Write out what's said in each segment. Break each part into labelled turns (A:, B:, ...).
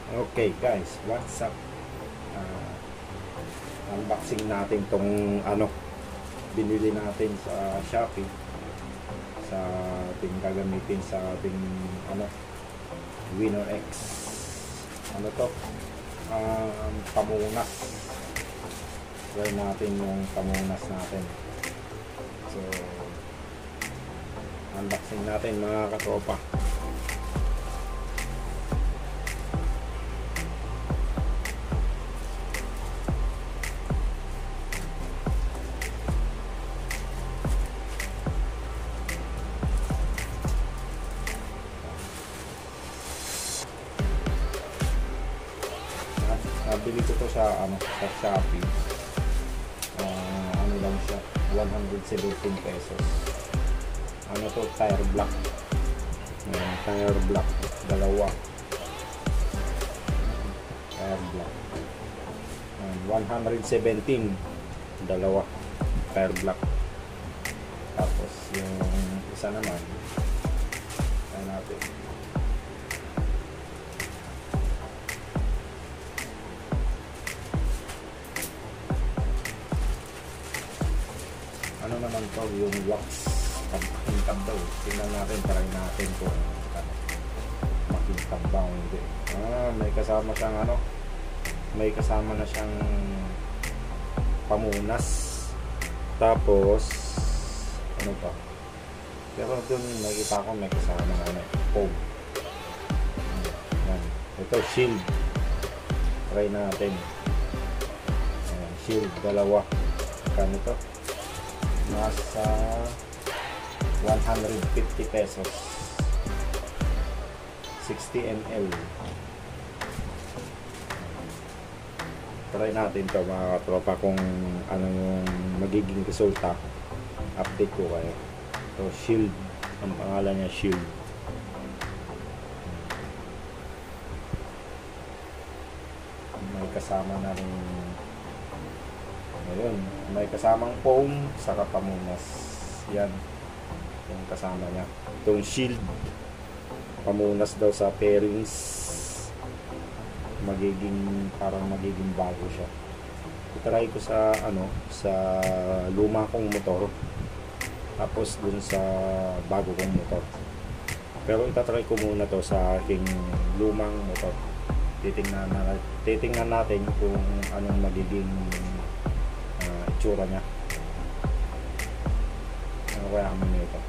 A: Okay guys, what's up? Unboxing natin tong binili natin sa Shopee sa ating gagamitin sa ating Winner X. Pamunas. Try natin yung pamunas natin. So unboxing natin mga katropa. Nabili ko to sa Shopee. Lang siya, 117 pesos. To, tire block. Tire block, dalawa. Tire block. 117, dalawa. Tire block. Tapos yung isa naman, ayan natin. Ano naman to, yung wax makintab daw. Tingnan natin, try natin kung makintab ba o hindi. May kasama siyang may kasama na siyang pamunas. Tapos ano pa, pero dun nakita ko may kasama na foam. Yan. Ito shield, try natin. Ayan, shield dalawa. Kano to? Nasa 150 pesos, 60 ml. Try natin to mga katropa kung ano yung magiging resulta. Update ko kayo. So shield, ang pangalan niya shield. May kasama na rin, ayun, may kasamang foam saka pamunas. Yan yung kasama niya, itong shield. Pamunas daw sa pairings, parang magiging bago siya. Itry ko sa sa luma kong motor, tapos dun sa bago kong motor. Pero itatry ko muna to sa aking lumang motor. Titingnan natin kung anong magiging itsura niya. Ano kaya amoy nito?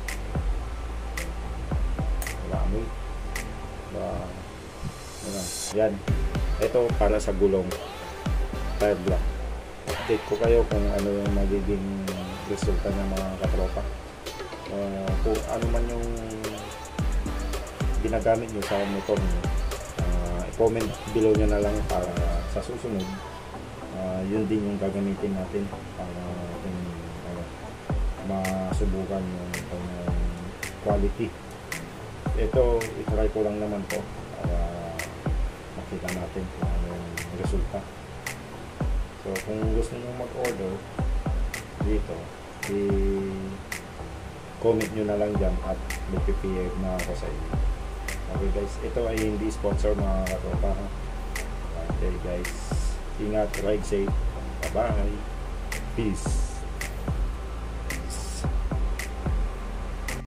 A: Wala amoy. Yan. Ito para sa gulong. Tire block. Update ko kayo kung ano yung magiging resulta ng mga katropa. Kung ano man yung ginagamit nyo sa motor nyo, i-comment below nyo na lang para sa susunod yun din yung gagamitin natin para masubukan yung quality. Ito, itry ko lang naman to para makita natin kung ano yung resulta. So kung gusto nyo mag-order dito, i-comment nyo na lang dyan at mag-PM na ako sa inyo. Okay guys, ito ay hindi sponsor mga katropa. Okay guys, ingat, ride safe, bye bye, peace.